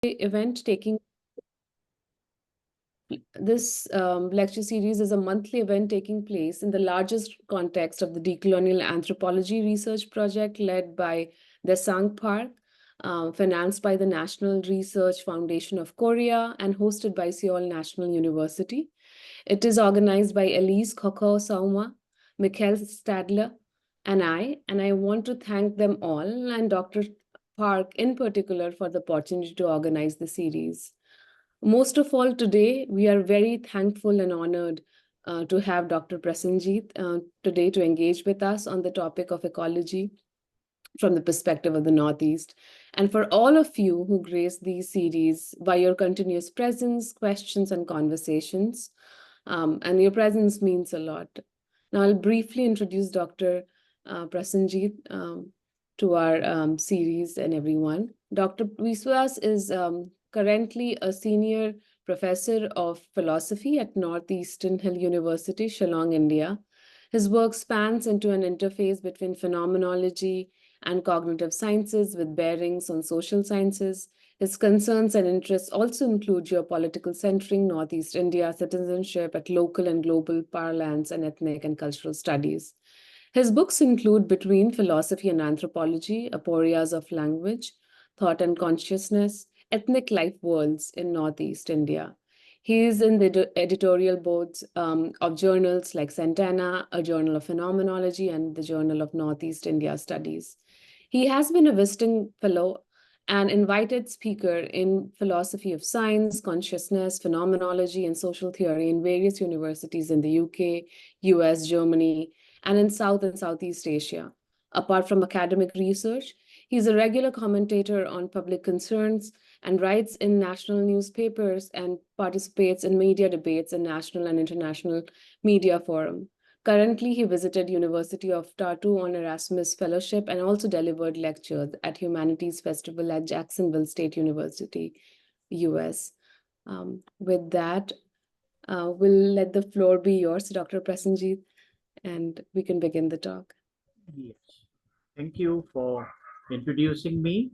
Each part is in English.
event taking This lecture series is a monthly event taking place in the largest context of the Decolonial Anthropology Research Project led by the Sang Park, financed by the National Research Foundation of Korea and hosted by Seoul National University. It is organized by Elise Koko Sauma, Mikhail Stadler, and I want to thank them all and Dr. Park in particular for the opportunity to organize the series. Most of all, today, we are very thankful and honored to have Dr. Prasenjit today to engage with us on the topic of ecology from the perspective of the Northeast. And for all of you who grace these series by your continuous presence, questions, and conversations. And your presence means a lot. Now, I'll briefly introduce Dr. Prasenjit to our series and everyone. Dr. Biswas is currently a senior professor of philosophy at Northeastern Hill University, Shillong, India. His work spans into an interface between phenomenology and cognitive sciences with bearings on social sciences. His concerns and interests also include geopolitical centering, Northeast India, citizenship at local and global parlance, and ethnic and cultural studies. His books include Between Philosophy and Anthropology, Aporias of Language, Thought and Consciousness, Ethnic Life Worlds in Northeast India. He is in the editorial boards of journals like Santana, a journal of phenomenology, and the Journal of Northeast India Studies. He has been a visiting fellow and invited speaker in philosophy of science, consciousness, phenomenology, and social theory in various universities in the UK, US, Germany, and in South and Southeast Asia. Apart from academic research, he's a regular commentator on public concerns and writes in national newspapers and participates in media debates in national and international media forum. Currently, he visited University of Tartu on Erasmus Fellowship and also delivered lectures at Humanities Festival at Jacksonville State University, US. With that, we'll let the floor be yours, Dr. Prasenjit, and we can begin the talk. Yes. Thank you for introducing me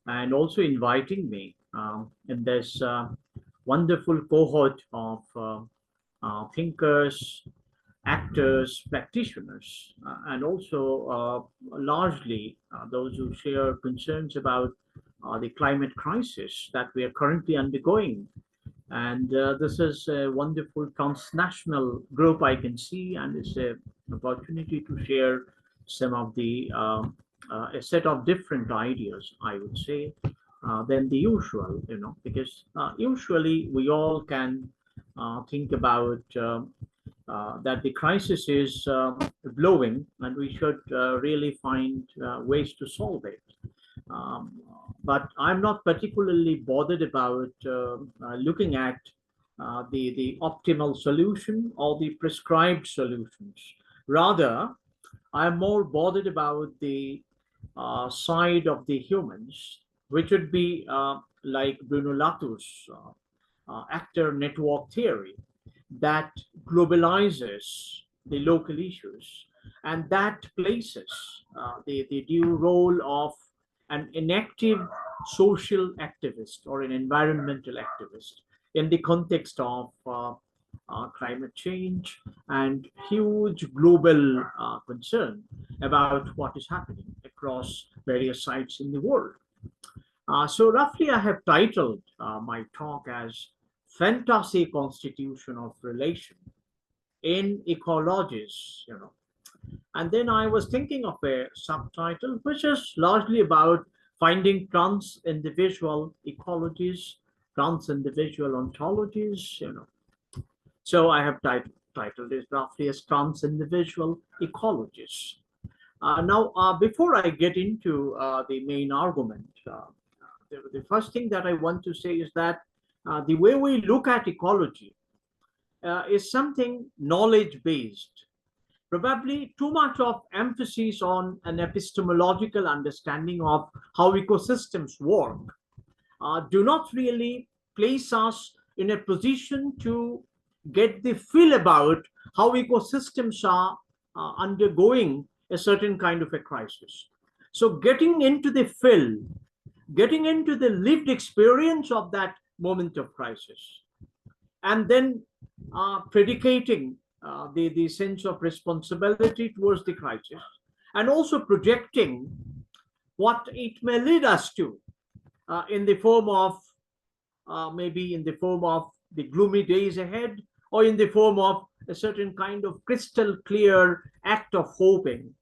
and also inviting me in this wonderful cohort of thinkers, actors, practitioners, and also largely those who share concerns about the climate crisis that we are currently undergoing. And this is a wonderful transnational group I can see, and it's an opportunity to share some of the a set of different ideas, I would say, than the usual, because usually we all can think about that the crisis is blowing and we should really find ways to solve it. But I'm not particularly bothered about looking at the optimal solution or the prescribed solutions. Rather, I'm more bothered about the side of the humans, which would be like Bruno Latour's actor network theory that globalizes the local issues and that places the due role of an inactive social activist or an environmental activist in the context of climate change and huge global concern about what is happening across various sites in the world. So roughly I have titled my talk as Fantasy Constitution of Relation in Ecologies, And then I was thinking of a subtitle, which is largely about finding trans-individual ecologies, trans-individual ontologies, So I have titled it roughly as trans-individual ecologies. Now, before I get into the main argument, the first thing that I want to say is that the way we look at ecology is something knowledge-based. Probably too much of emphasis on an epistemological understanding of how ecosystems work do not really place us in a position to get the feel about how ecosystems are undergoing a certain kind of a crisis. So getting into the fill getting into the lived experience of that moment of crisis, and then predicating the sense of responsibility towards the crisis, and also projecting what it may lead us to in the form of maybe in the form of the gloomy days ahead, or in the form of a certain kind of crystal clear act of hoping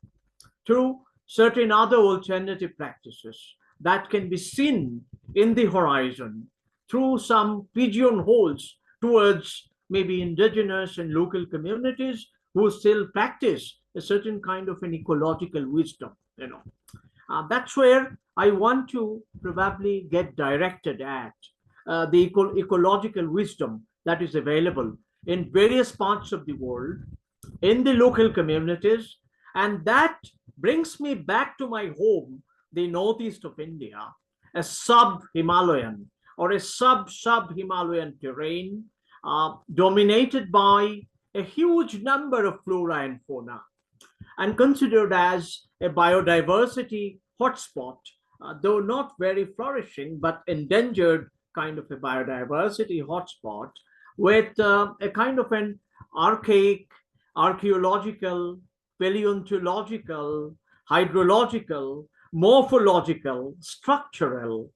through certain other alternative practices that can be seen in the horizon through some pigeonholes towards maybe indigenous and local communities who still practice a certain kind of an ecological wisdom. That's where I want to probably get directed at the ecological wisdom that is available in various parts of the world, in the local communities, and that brings me back to my home, the northeast of India, a sub-Himalayan or a sub-Himalayan terrain dominated by a huge number of flora and fauna, and considered as a biodiversity hotspot, though not very flourishing, but endangered kind of a biodiversity hotspot with a kind of an archaic, archaeological, paleontological, hydrological, morphological, structural,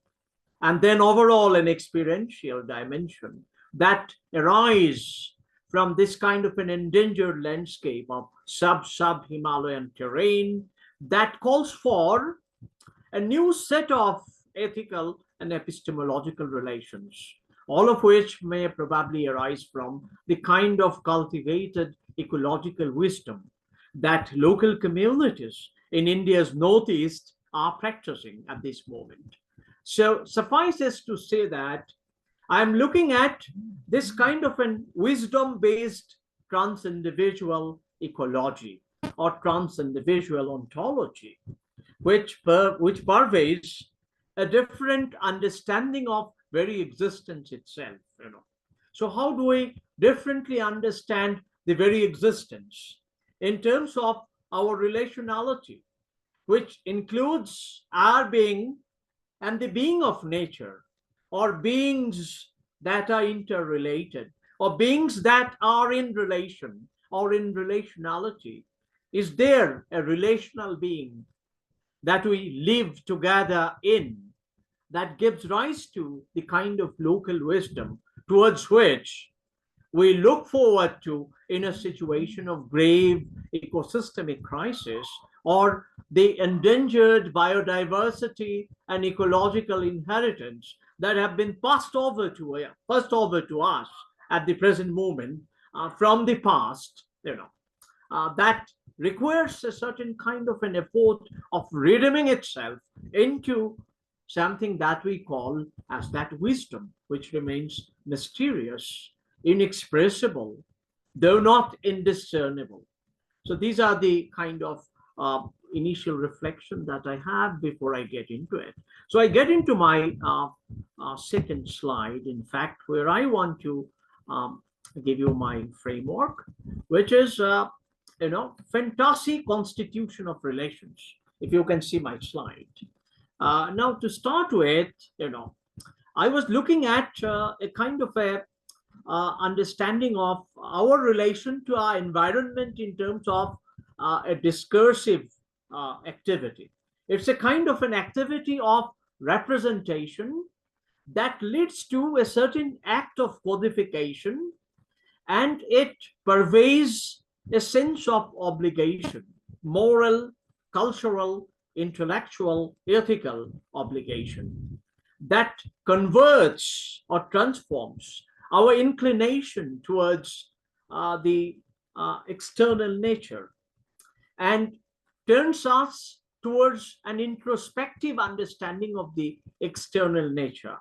and then overall an experiential dimension that arise from this kind of an endangered landscape of sub-Himalayan terrain that calls for a new set of ethical and epistemological relations, all of which may probably arise from the kind of cultivated ecological wisdom that local communities in India's northeast are practicing at this moment. So suffices to say that I'm looking at this kind of an wisdom-based transindividual ecology or transindividual ontology, which pervades a different understanding of very existence itself. So how do we differently understand the very existence in terms of our relationality, which includes our being and the being of nature, or beings that are interrelated, or beings that are in relation or in relationality? Is there a relational being that we live together in that gives rise to the kind of local wisdom towards which we look forward to in a situation of grave ecosystemic crisis, or the endangered biodiversity and ecological inheritance that have been passed over to us at the present moment from the past, that requires a certain kind of an effort of redeeming itself into something that we call as that wisdom, which remains mysterious, inexpressible, though not indiscernible. So these are the kind of initial reflection that I have before I get into it. So I get into my second slide, in fact, where I want to give you my framework, which is, fantasy constitution of relations. If you can see my slide. Now, to start with, I was looking at a kind of a understanding of our relation to our environment in terms of a discursive activity. It's a kind of an activity of representation that leads to a certain act of codification, and it pervades a sense of obligation, moral, cultural, intellectual, ethical obligation that converts or transforms our inclination towards the external nature and turns us towards an introspective understanding of the external nature,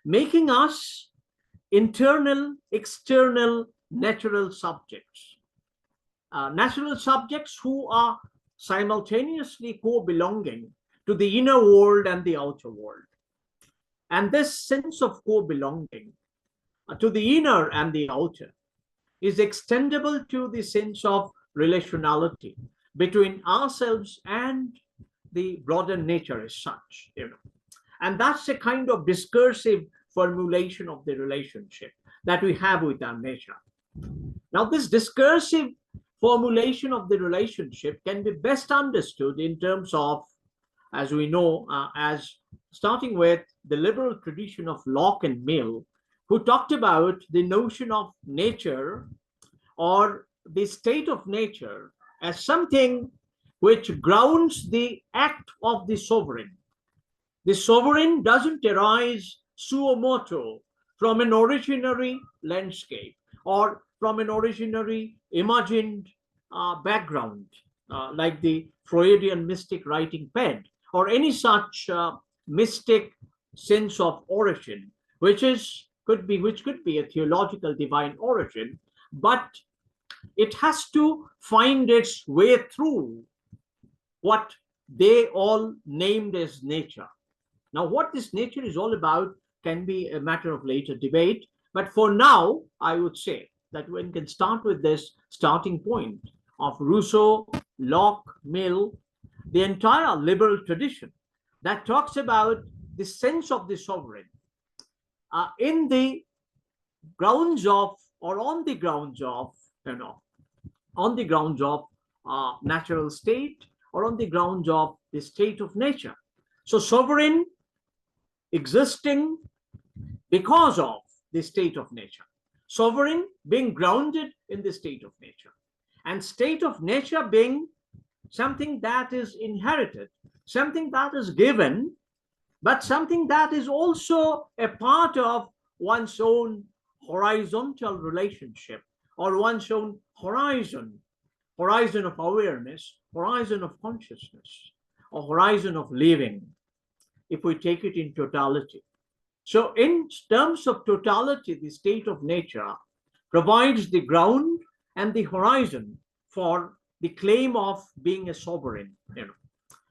making us internal, external, natural subjects. Natural subjects who are simultaneously co-belonging to the inner world and the outer world. And this sense of co-belonging to the inner and the outer is extendable to the sense of relationality between ourselves and the broader nature as such. And that's a kind of discursive formulation of the relationship that we have with our nature. Now, this discursive formulation of the relationship can be best understood in terms of, as we know, as starting with the liberal tradition of Locke and Mill, who talked about the notion of nature or the state of nature as something which grounds the act of the sovereign. The sovereign doesn't arise suo motu from an originary landscape or from an originary imagined background, like the Freudian mystic writing pen, or any such mystic sense of origin, which could be a theological divine origin, but it has to find its way through what they all named as nature. Now, what this nature is all about can be a matter of later debate, but for now, I would say that one can start with this starting point of Rousseau, Locke, Mill, the entire liberal tradition that talks about the sense of the sovereign in the grounds of, or on the grounds of, on the grounds of natural state, or on the grounds of the state of nature. So sovereign existing because of the state of nature. Sovereign being grounded in the state of nature. And state of nature being something that is inherited, something that is given, but something that is also a part of one's own horizontal relationship, or one's own horizon of awareness, horizon of consciousness, or horizon of living, if we take it in totality. So in terms of totality, the state of nature provides the ground and the horizon for the claim of being a sovereign,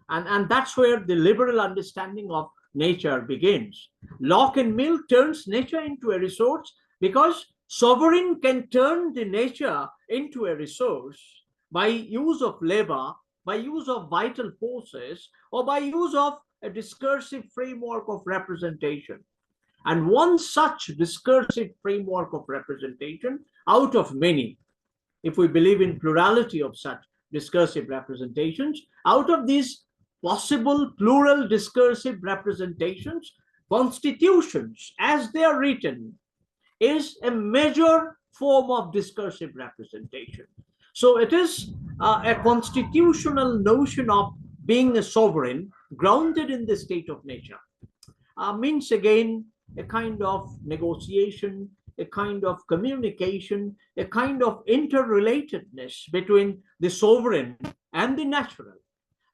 and that's where the liberal understanding of nature begins. Locke and Mill turns nature into a resource because sovereign can turn the nature into a resource by use of labor, by use of vital forces, or by use of a discursive framework of representation. And one such discursive framework of representation out of many, if we believe in plurality of such discursive representations, out of these possible plural discursive representations, constitutions as they are written is a major form of discursive representation. So it is a constitutional notion of being a sovereign grounded in the state of nature. Means again a kind of negotiation, a kind of communication, a kind of interrelatedness between the sovereign and the natural,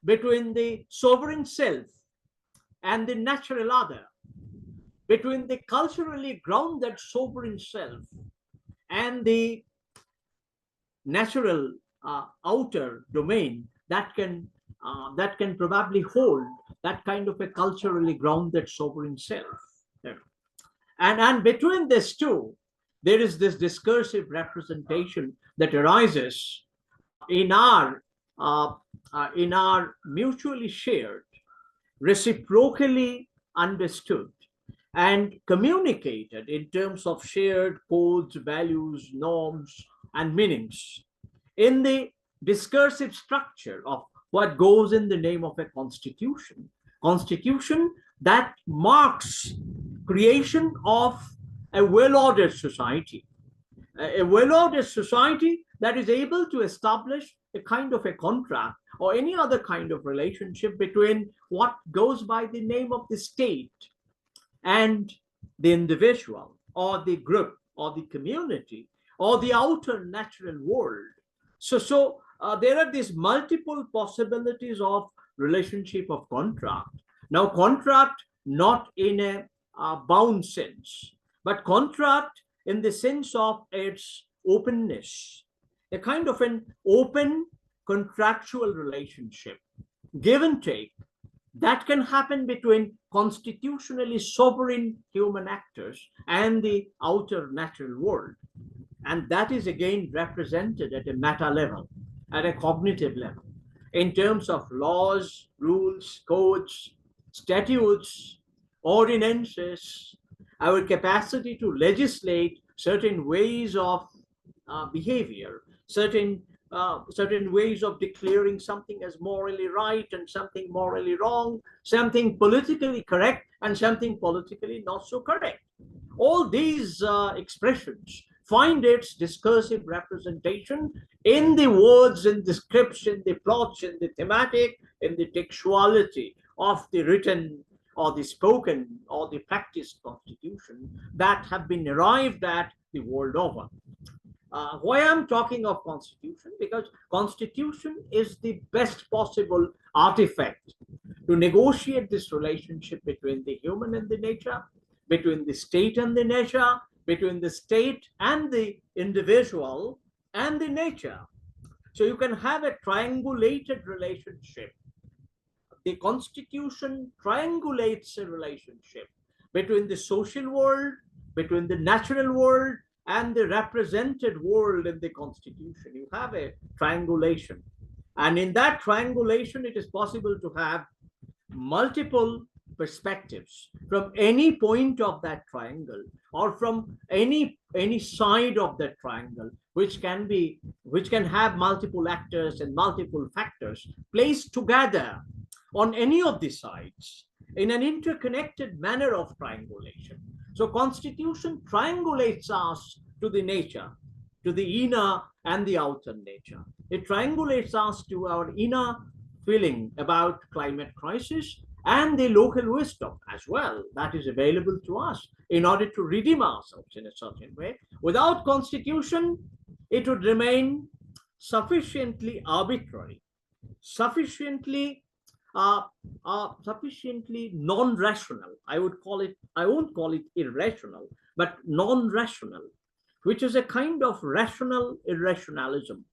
between the sovereign self and the natural other, between the culturally grounded sovereign self and the natural outer domain that can probably hold that kind of a culturally grounded sovereign self. And between these two, there is this discursive representation that arises in our mutually shared, reciprocally understood, and communicated in terms of shared codes, values, norms, and meanings in the discursive structure of what goes in the name of a constitution. Constitution that marks creation of a well-ordered society, a well-ordered society that is able to establish a kind of a contract or any other kind of relationship between what goes by the name of the state and the individual or the group or the community or the outer natural world. So there are these multiple possibilities of relationship of contract. Now, contract not in a bound sense, but contract in the sense of its openness, a kind of an open contractual relationship, give and take, that can happen between constitutionally sovereign human actors and the outer natural world. And that is again represented at a meta level, at a cognitive level, in terms of laws, rules, codes, statutes, ordinances, our capacity to legislate certain ways of behavior, certain ways of declaring something as morally right and something morally wrong, something politically correct and something politically not so correct. All these expressions find its discursive representation in the words, in the scripts, in the plots, in the thematic, in the textuality of the written or the spoken or the practiced constitution that have been arrived at the world over. Why I'm talking of constitution? Because constitution is the best possible artifact to negotiate this relationship between the human and the nature, between the state and the nature, between the state and the individual and the nature. So you can have a triangulated relationship. The constitution triangulates a relationship between the social world, between the natural world, and the represented world in the constitution. You have a triangulation. And in that triangulation, it is possible to have multiple perspectives from any point of that triangle or from any side of that triangle, which can have multiple actors and multiple factors placed together on any of the sides in an interconnected manner of triangulation. So constitution triangulates us to the nature, to the inner and the outer nature. It triangulates us to our inner feeling about climate crisis and the local wisdom as well that is available to us in order to redeem ourselves in a certain way. Without constitution, it would remain sufficiently arbitrary, sufficiently non-rational. I won't call it irrational, but non-rational, which is a kind of rational irrationalism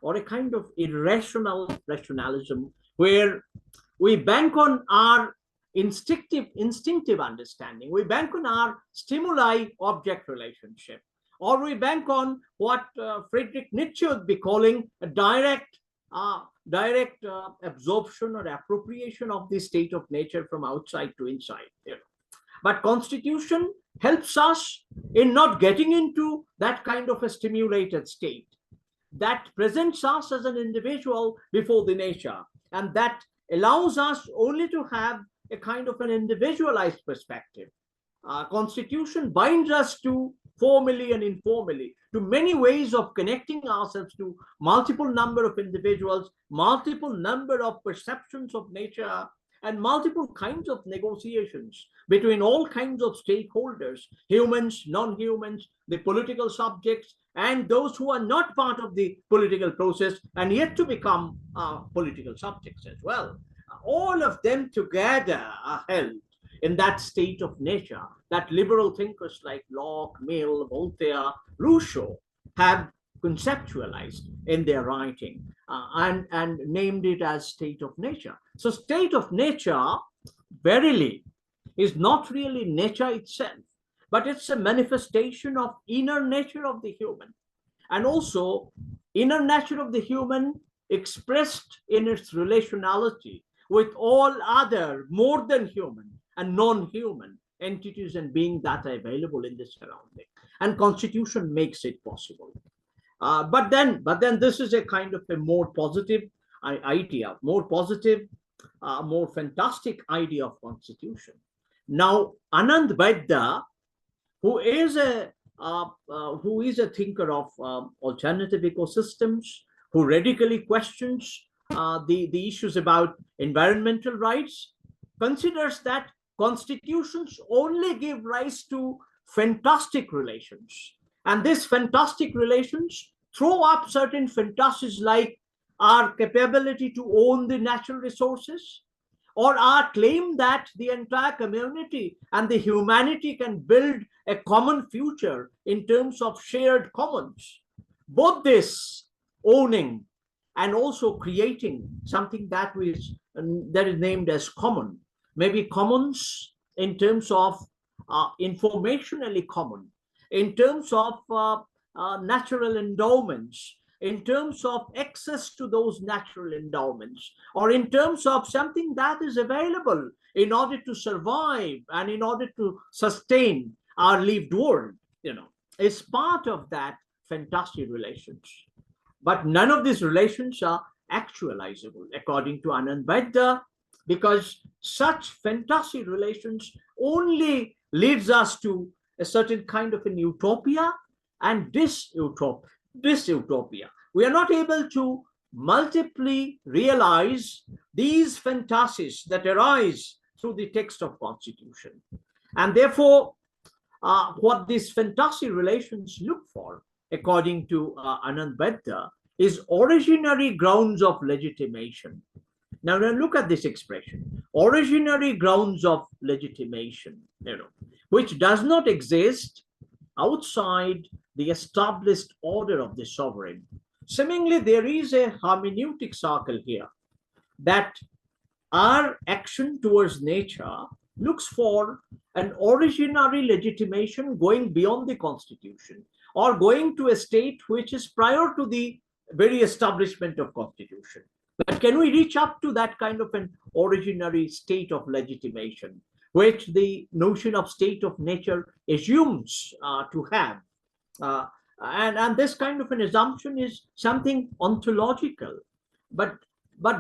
or a kind of irrational rationalism where we bank on our instinctive understanding. We bank on our stimuli-object relationship, or we bank on what Friedrich Nietzsche would be calling a direct absorption or appropriation of the state of nature from outside to inside. But constitution helps us in not getting into that kind of a stimulated state that presents us as an individual before the nature, and that allows us only to have a kind of an individualized perspective. Constitution binds us to formally and informally to many ways of connecting ourselves to multiple number of individuals, multiple number of perceptions of nature, and multiple kinds of negotiations between all kinds of stakeholders, humans, non-humans, the political subjects, and those who are not part of the political process and yet to become political subjects as well. All of them together are held in that state of nature that liberal thinkers like Locke, Mill, Voltaire, Rousseau have conceptualized in their writing and named it as state of nature. So state of nature, verily, is not really nature itself, but it's a manifestation of inner nature of the human, and also inner nature of the human expressed in its relationality with all other more than human and non-human entities and beings that are available in the surrounding. And constitution makes it possible. But then this is a kind of a more positive idea, more positive, more fantastic idea of constitution. Now, Anand Vaidya, who is a thinker of alternative ecosystems, who radically questions the issues about environmental rights, considers that constitutions only give rise to fantastic relations. And these fantastic relations throw up certain fantasies like our capability to own the natural resources, or our claim that the entire community and the humanity can build a common future in terms of shared commons. Both this owning and also creating something that is named as common, maybe commons in terms of informationally common, in terms of natural endowments, in terms of access to those natural endowments, or in terms of something that is available in order to survive and in order to sustain our lived world, is part of that fantasy relations. But none of these relations are actualizable according to Anand Vaidya, because such fantasy relations only leads us to a certain kind of an utopia, and this utopia, we are not able to multiply realize these fantasies that arise through the text of Constitution. And therefore, what these fantasy relations look for, according to Anand Vaidya, is originary grounds of legitimation. Now look at this expression, originary grounds of legitimation, which does not exist outside the established order of the sovereign. Seemingly, there is a hermeneutic circle here, that our action towards nature looks for an originary legitimation going beyond the Constitution, or going to a state which is prior to the very establishment of Constitution. But can we reach up to that kind of an originary state of legitimation, which the notion of state of nature assumes to have? And this kind of an assumption is something ontological. But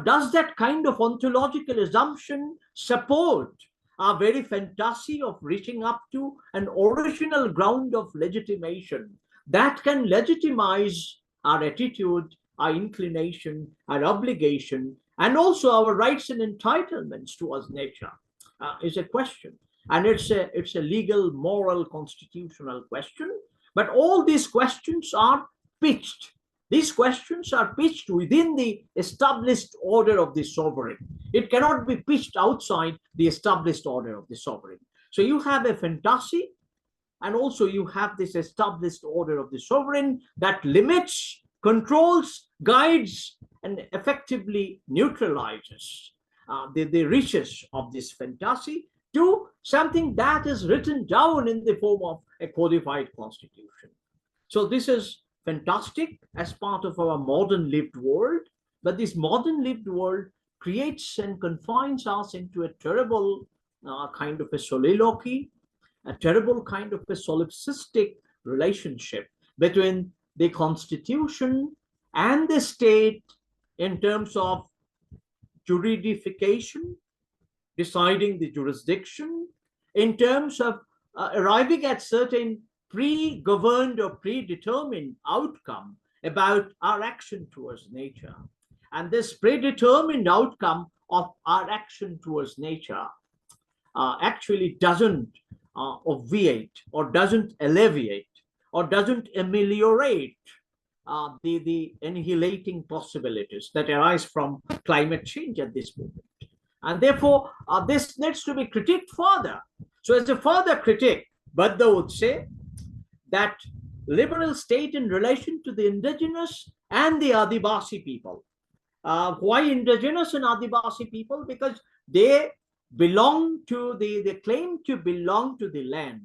does that kind of ontological assumption support our very fantasy of reaching up to an original ground of legitimation that can legitimize our attitude, our inclination, our obligation, and also our rights and entitlements towards nature? Is a question. And it's a legal, moral, constitutional question. But all these questions are pitched. These questions are pitched within the established order of the sovereign. It cannot be pitched outside the established order of the sovereign. So you have a fantasy, and also you have this established order of the sovereign that limits, controls, guides, and effectively neutralizes the riches of this fantasy to something that is written down in the form of a codified constitution. So this is fantastic as part of our modern lived world, but this modern lived world creates and confines us into a terrible kind of a soliloquy, a terrible kind of a solipsistic relationship between the Constitution and the state in terms of juridification, deciding the jurisdiction, in terms of arriving at certain pre-governed or predetermined outcome about our action towards nature. And this predetermined outcome of our action towards nature actually doesn't obviate, or doesn't alleviate, or doesn't ameliorate the annihilating possibilities that arise from climate change at this moment. And therefore, this needs to be critiqued further. So as a further critique, Buddha would say that liberal state in relation to the indigenous and the Adivasi people. Why indigenous and Adivasi people? Because they belong to they claim to belong to the land,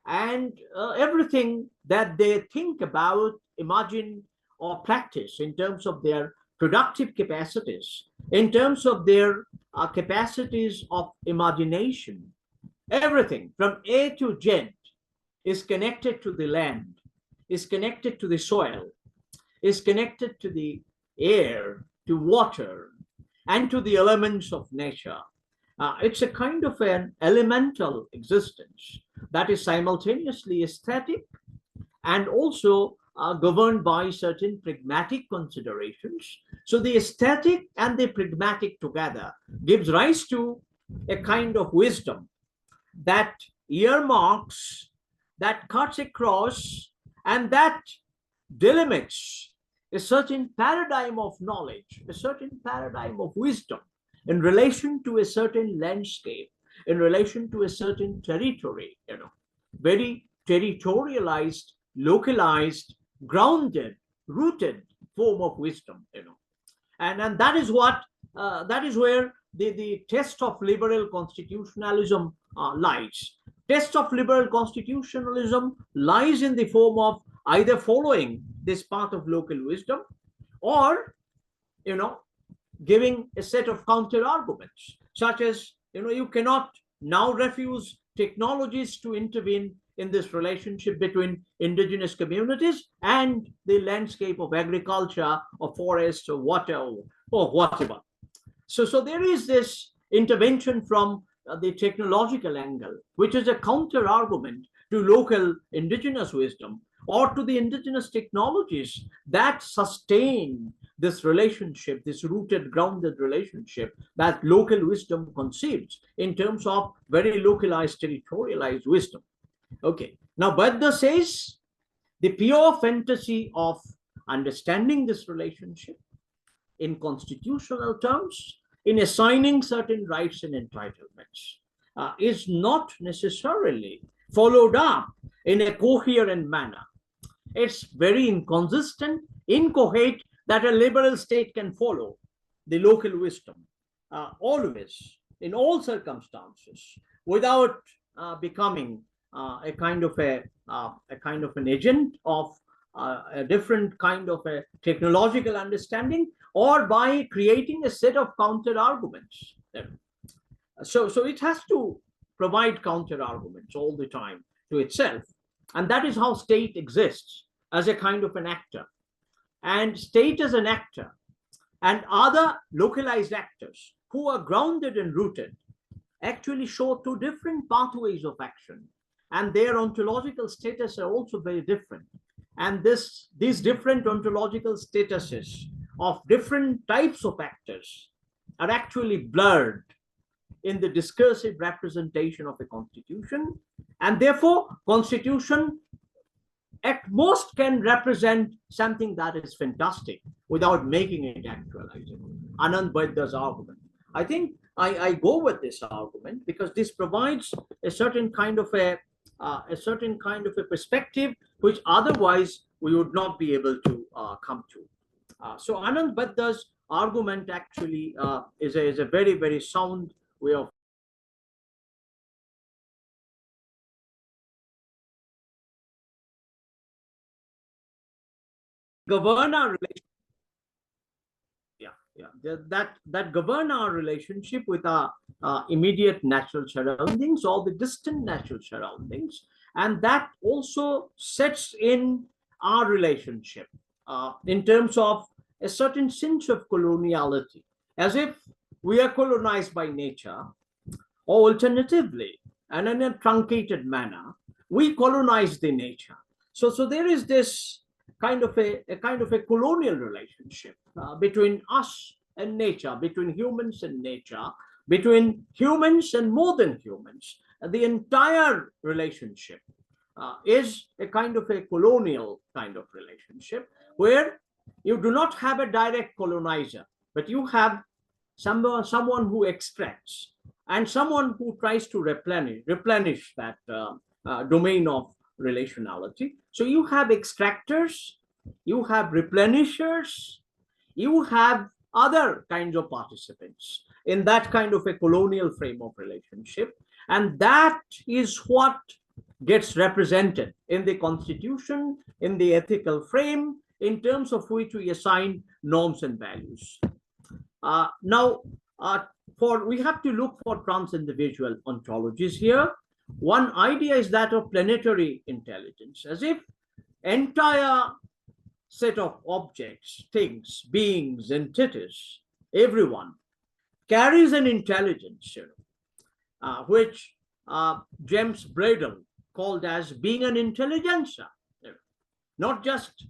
and everything that they think about, imagine, or practice in terms of their productive capacities, in terms of their capacities of imagination, everything from A to Z is connected to the land, is connected to the soil, is connected to the air, to water, and to the elements of nature. It's a kind of an elemental existence that is simultaneously aesthetic and also governed by certain pragmatic considerations. So the aesthetic and the pragmatic together gives rise to a kind of wisdom that earmarks, that cuts across, and that delimits a certain paradigm of knowledge, a certain paradigm of wisdom in relation to a certain landscape, in relation to a certain territory, very territorialized, localized, grounded, rooted form of wisdom, and that is what that is where the test of liberal constitutionalism lies. Test of liberal constitutionalism lies in the form of either following this path of local wisdom, or giving a set of counter arguments, such as You cannot now refuse technologies to intervene in this relationship between indigenous communities and the landscape of agriculture or forest or water or whatever. So there is this intervention from the technological angle, which is a counter argument to local indigenous wisdom or to the indigenous technologies that sustain this relationship, this rooted, grounded relationship that local wisdom conceives in terms of very localized, territorialized wisdom. Okay, now Buddha says the pure fantasy of understanding this relationship in constitutional terms, in assigning certain rights and entitlements, is not necessarily followed up in a coherent manner. It's very inconsistent, incoherent that a liberal state can follow the local wisdom always, in all circumstances, without becoming a kind of an agent of a different kind of a technological understanding, or by creating a set of counter arguments. So it has to provide counter arguments all the time to itself. And that is how state exists, as a kind of an actor. And state as an actor and other localized actors who are grounded and rooted actually show two different pathways of action. And their ontological status are also very different. And these different ontological statuses of different types of actors are actually blurred in the discursive representation of a constitution. And therefore, constitution at most can represent something that is fantastic without making it actualizing. Anand Vaidya's argument. I think I go with this argument because this provides a certain kind of a perspective which otherwise we would not be able to come to. So Anand Vaidya's argument actually is a very, very sound way of govern our relationship. That govern our relationship with our immediate natural surroundings or the distant natural surroundings, and that also sets in our relationship in terms of a certain sense of coloniality, as if we are colonized by nature, or alternatively, and in a truncated manner, we colonize the nature. So there is this kind of a colonial relationship between us and nature, between humans and nature, between humans and more than humans. The entire relationship is a kind of a colonial kind of relationship where you do not have a direct colonizer, but you have someone who extracts and someone who tries to replenish that domain of relationality. So you have extractors, you have replenishers, you have other kinds of participants in that kind of a colonial frame of relationship. And that is what gets represented in the constitution, in the ethical frame, in terms of which we assign norms and values. Now, we have to look for transindividual ontologies here. One idea is that of planetary intelligence, as if entire set of objects, things, beings, entities, everyone carries an intelligence, which James Bradle called as being an intelligentsia, not just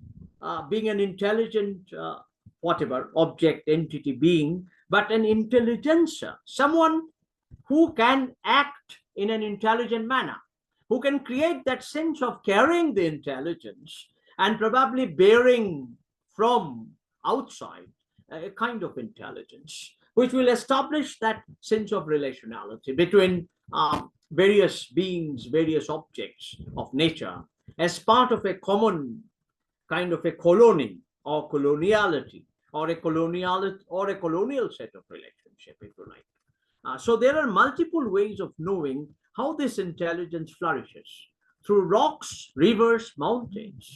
being an intelligent whatever object, entity, being, but an intelligentsia, someone who can act in an intelligent manner, who can create that sense of carrying the intelligence and probably bearing from outside a kind of intelligence, which will establish that sense of relationality between various beings, various objects of nature, as part of a common kind of a colony or coloniality, or a colonial set of relationship, if you like. So there are multiple ways of knowing how this intelligence flourishes through rocks, rivers, mountains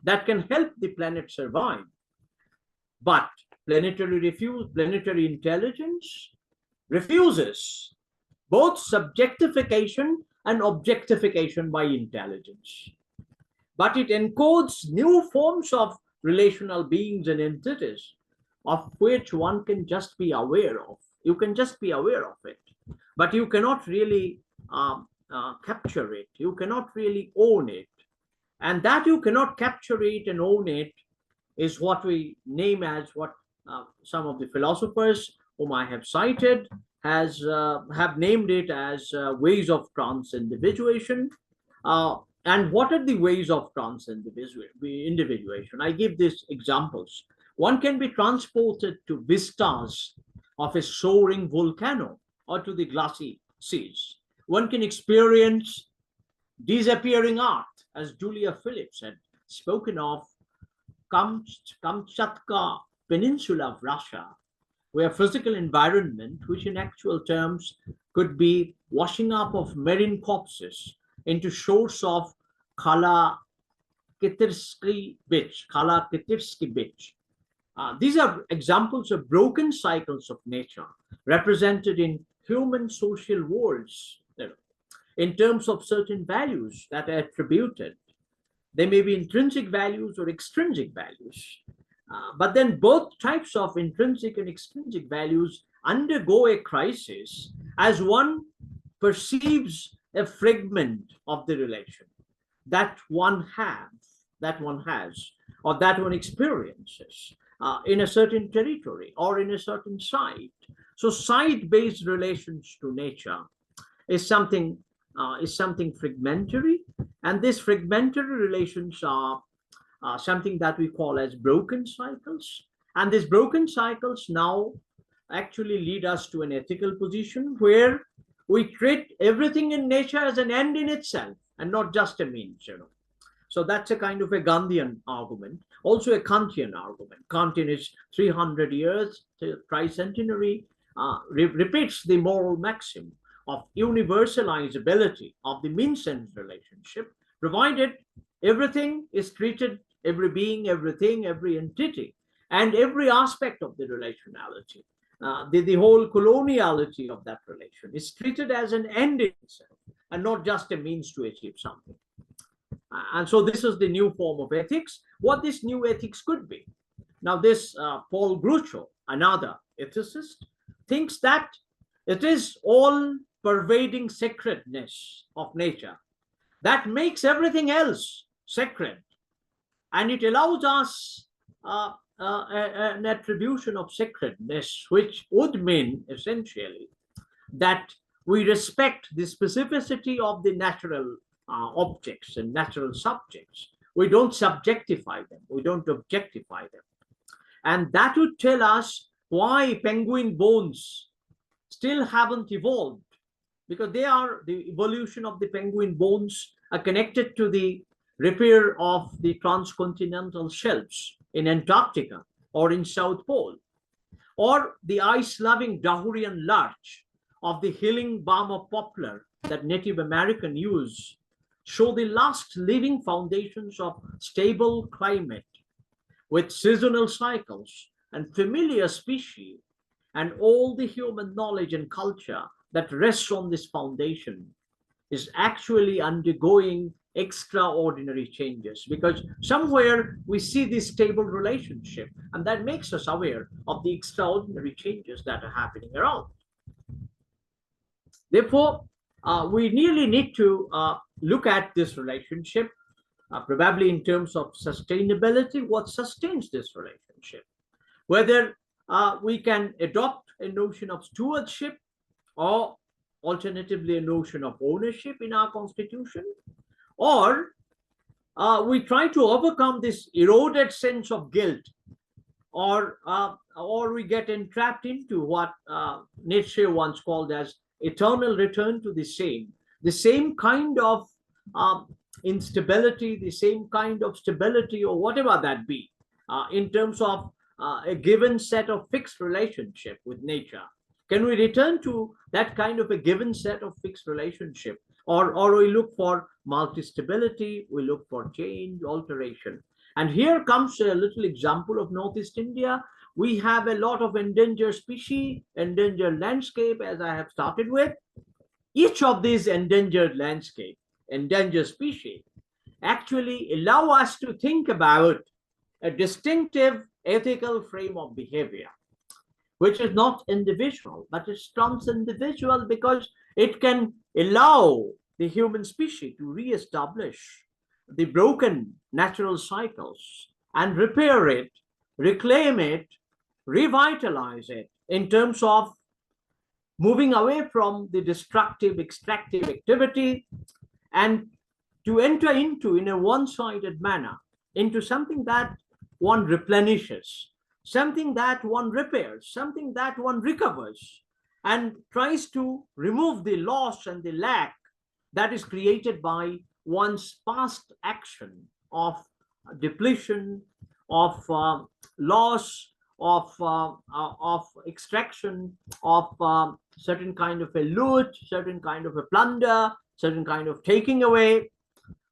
that can help the planet survive. But planetary intelligence refuses both subjectification and objectification by intelligence. But it encodes new forms of relational beings and entities of which one can just be aware of. You can just be aware of it, but you cannot really capture it. You cannot really own it. And that you cannot capture it and own it is what we name as what some of the philosophers whom I have cited have named it as ways of transindividuation. And what are the ways of transindividuation? I give these examples. One can be transported to vistas of a soaring volcano or to the glassy seas. One can experience disappearing art, as Julia Phillips had spoken of Kamchatka Peninsula of Russia, where physical environment, which in actual terms could be washing up of marine corpses into shores of Khala-Kitirsky Beach. These are examples of broken cycles of nature represented in human social worlds, in terms of certain values that are attributed. They may be intrinsic values or extrinsic values. But then both types of intrinsic and extrinsic values undergo a crisis as one perceives a fragment of the relation that one has, or that one experiences in a certain territory or in a certain site. So site-based relations to nature is something fragmentary, and these fragmentary relations are something that we call as broken cycles. And these broken cycles now actually lead us to an ethical position where we treat everything in nature as an end in itself and not just a means. So that's a kind of a Gandhian argument, also a Kantian argument. Kant in his 300 years tricentenary repeats the moral maxim of universalizability of the means-end relationship, provided everything is treated, every being, everything, every entity, and every aspect of the relationality, the whole coloniality of that relation is treated as an end in itself and not just a means to achieve something. And so this is the new form of ethics, what this new ethics could be. Now this Paul Groucho, another ethicist, thinks that it is all pervading sacredness of nature that makes everything else sacred, and it allows us an attribution of sacredness, which would mean essentially that we respect the specificity of the natural objects and natural subjects. We don't subjectify them, we don't objectify them. And that would tell us why penguin bones still haven't evolved, because the evolution of the penguin bones are connected to the repair of the transcontinental shelves in Antarctica or in South Pole, or the ice-loving Dahurian larch of the healing balm of poplar that Native American use show the last living foundations of stable climate with seasonal cycles and familiar species, and all the human knowledge and culture that rests on this foundation is actually undergoing extraordinary changes, because somewhere we see this stable relationship, and that makes us aware of the extraordinary changes that are happening around. Therefore, we really need to look at this relationship, probably in terms of sustainability, what sustains this relationship, whether we can adopt a notion of stewardship or alternatively a notion of ownership in our constitution, or we try to overcome this eroded sense of guilt, or we get entrapped into what Nietzsche once called as eternal return to the same kind of instability, the same kind of stability, or whatever that be, in terms of a given set of fixed relationship with nature. Can we return to that kind of a given set of fixed relationship, or we look for multi-stability, we look for change, alteration? And here comes a little example of Northeast India. We have a lot of endangered species, endangered landscape, as I have started with. each of these endangered landscape, endangered species, actually allow us to think about a distinctive ethical frame of behavior, which is not individual, but it's trans-individual, because it can allow the human species to re-establish the broken natural cycles and repair it, reclaim it, revitalize it in terms of moving away from the destructive, extractive activity, and to enter into, in a one-sided manner, into something that one replenishes, something that one repairs, something that one recovers, and tries to remove the loss and the lack that is created by one's past action of depletion, of loss, of extraction, of certain kind of a loot, certain kind of a plunder, certain kind of taking away,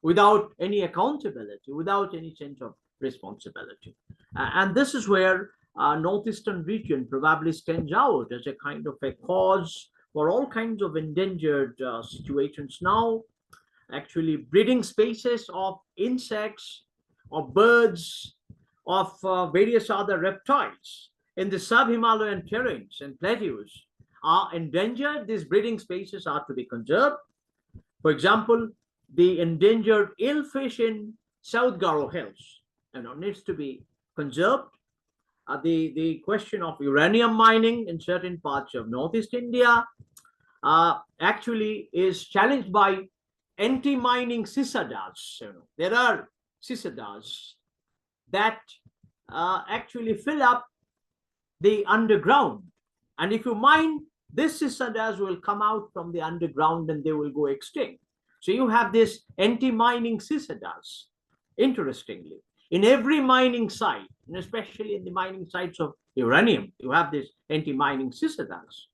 without any accountability, without any sense of responsibility. And this is where northeastern region probably stands out as a kind of a cause for all kinds of endangered situations now. Actually, breeding spaces of insects, of birds, of various other reptiles in the sub-Himalayan terrains and plateaus are endangered. These breeding spaces are to be conserved. For example, the endangered eelfish in South Garo Hills, needs to be conserved. The question of uranium mining in certain parts of Northeast India actually is challenged by anti-mining cicadas. There are cicadas that actually fill up the underground, and if you mine, these cicadas will come out from the underground and they will go extinct. So you have this anti-mining cicadas. Interestingly, in every mining site, and especially in the mining sites of uranium, you have this anti-mining cicadas.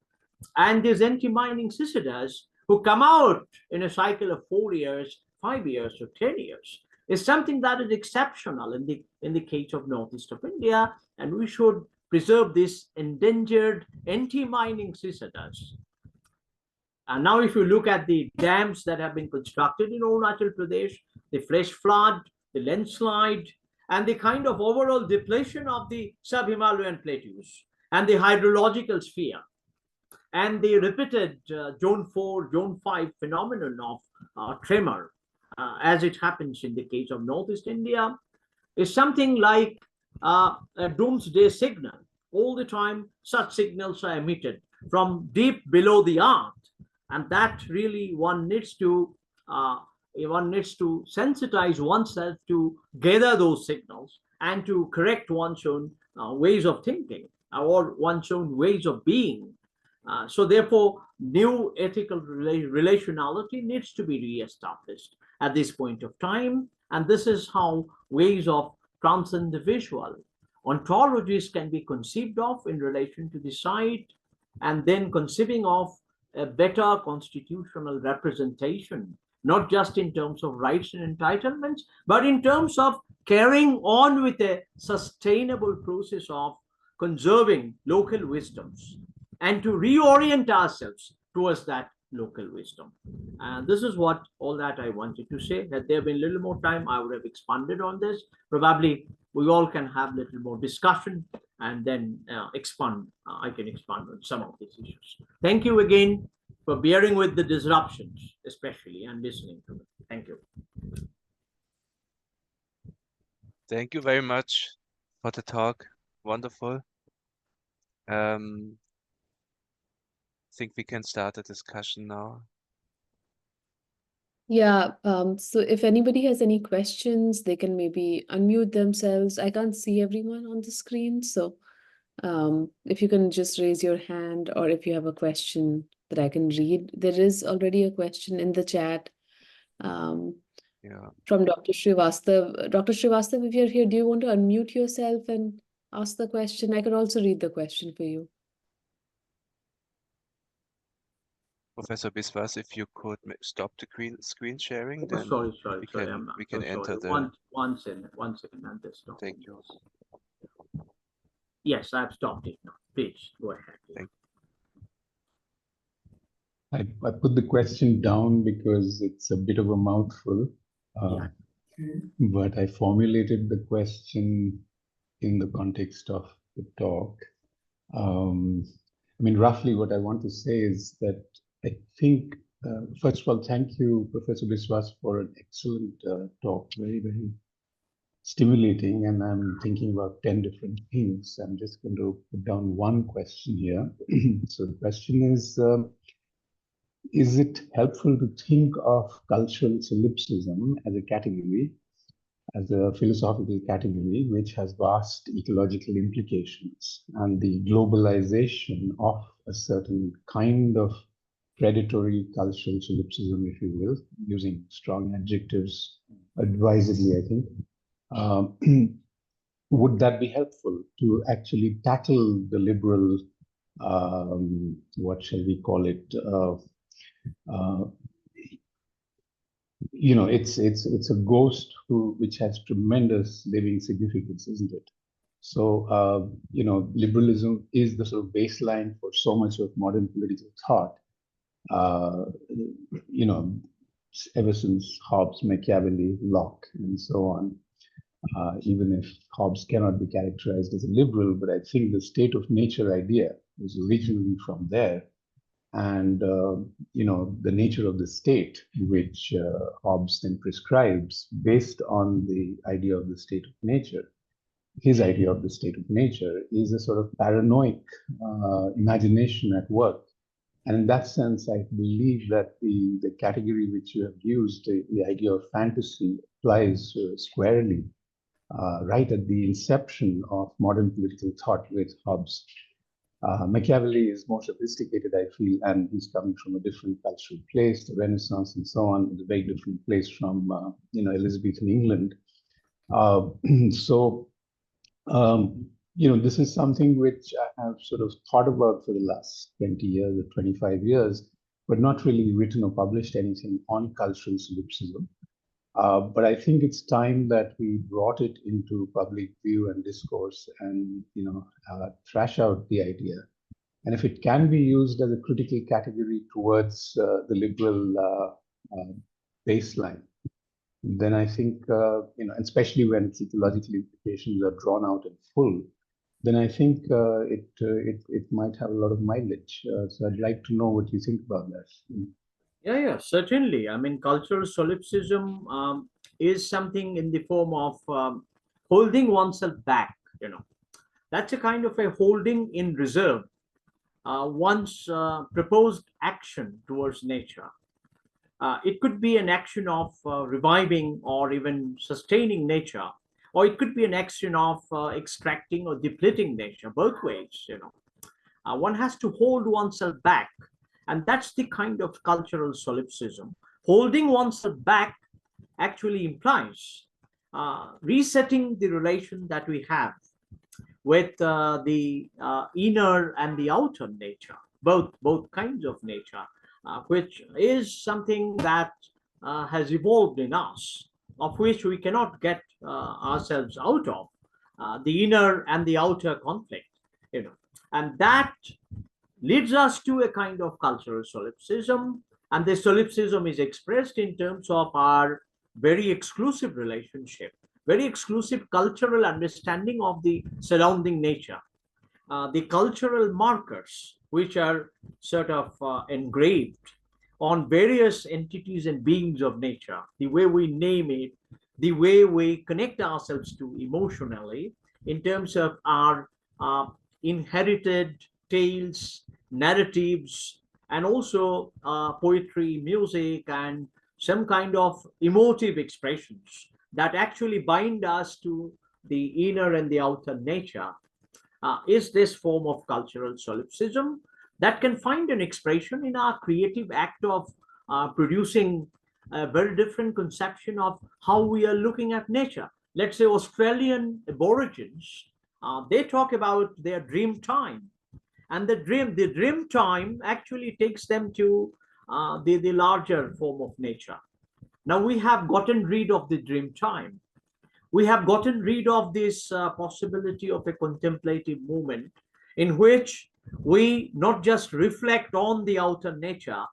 And these anti-mining cicadas, who come out in a cycle of 4 years, 5 years, or 10 years, is something that is exceptional in the case of northeast of India, and we should preserve this endangered anti-mining cicadas. And now if you look at the dams that have been constructed in Arunachal Pradesh, the flash flood, the landslide, and the kind of overall depletion of the sub-Himalayan plateaus and the hydrological sphere, and the repeated zone 4, zone 5 phenomenon of tremor, as it happens in the case of Northeast India, is something like a doomsday signal. All the time, such signals are emitted from deep below the earth, and that really one needs to sensitize oneself to gather those signals and to correct one's own ways of thinking or one's own ways of being. So therefore, new ethical relationality needs to be re-established at this point of time, and this is how ways of trans-individual ontologies can be conceived of in relation to the site, and then conceiving of a better constitutional representation, not just in terms of rights and entitlements, but in terms of carrying on with a sustainable process of conserving local wisdoms and to reorient ourselves towards that local wisdom. And this is what all that I wanted to say. Had there been a little more time, I would have expanded on this. Probably we all can have a little more discussion and then expand. I can expand on some of these issues. Thank you again for bearing with the disruptions, especially, and listening to me. Thank you. Thank you very much for the talk. Wonderful. I think we can start a discussion now. Yeah, so if anybody has any questions, they can maybe unmute themselves. I can't see everyone on the screen, so if you can just raise your hand, or if you have a question that I can read. There is already a question in the chat from Dr. Srivastav. Dr. Srivastav, if you're here, do you want to unmute yourself and ask the question? I can also read the question for you. Professor Biswas, if you could stop the screen sharing, then we can enter the... One second, I'm just stopping. Thank you. Yes, I've stopped it now. Please, go ahead. Thank you. I put the question down because it's a bit of a mouthful, but I formulated the question in the context of the talk. I mean, roughly what I want to say is that I think, first of all, thank you, Professor Biswas, for an excellent talk, very, very stimulating, and I'm thinking about 10 different things. I'm just going to put down one question here. So the question is it helpful to think of cultural solipsism as a category, as a philosophical category, which has vast ecological implications, and the globalization of a certain kind of predatory cultural solipsism, if you will, using strong adjectives advisedly, I think. Would that be helpful to actually tackle the liberal, what shall we call it, it's a ghost which has tremendous living significance, isn't it? So, liberalism is the sort of baseline for so much of modern political thought. Ever since Hobbes, Machiavelli, Locke, and so on. Even if Hobbes cannot be characterized as a liberal, but I think the state of nature idea was originally from there. And, the nature of the state, which Hobbes then prescribes based on the idea of the state of nature, his idea of the state of nature is a sort of paranoid imagination at work. And in that sense, I believe that the category which you have used, the idea of fantasy, applies squarely right at the inception of modern political thought with Hobbes. Machiavelli is more sophisticated, I feel, and he's coming from a different cultural place, the Renaissance and so on, is a very different place from, Elizabethan England. This is something which I have sort of thought about for the last 20 years or 25 years, but not really written or published anything on cultural solipsism. But I think it's time that we brought it into public view and discourse and, thrash out the idea. And if it can be used as a critical category towards the liberal baseline, then I think, especially when its ecological implications are drawn out in full, then I think it might have a lot of mileage. So I'd like to know what you think about that. Yeah, certainly. I mean, cultural solipsism is something in the form of holding oneself back, That's a kind of a holding in reserve, one's proposed action towards nature. It could be an action of reviving or even sustaining nature, or it could be an action of extracting or depleting nature, both ways, One has to hold oneself back. And that's the kind of cultural solipsism. Holding oneself back actually implies resetting the relation that we have with the inner and the outer nature, both kinds of nature, which is something that has evolved in us, of which we cannot get ourselves out of, the inner and the outer conflict, and that leads us to a kind of cultural solipsism. And the solipsism is expressed in terms of our very exclusive relationship, very exclusive cultural understanding of the surrounding nature, the cultural markers which are sort of engraved on various entities and beings of nature, the way we name it, the way we connect ourselves to emotionally in terms of our inherited tales, narratives, and also poetry, music, and some kind of emotive expressions that actually bind us to the inner and the outer nature, is this form of cultural solipsism that can find an expression in our creative act of producing a very different conception of how we are looking at nature. Let's say Australian Aborigines, they talk about their dream time. And the dream time actually takes them to the larger form of nature. Now we have gotten rid of the dream time. We have gotten rid of this possibility of a contemplative movement in which we not just reflect on the outer nature,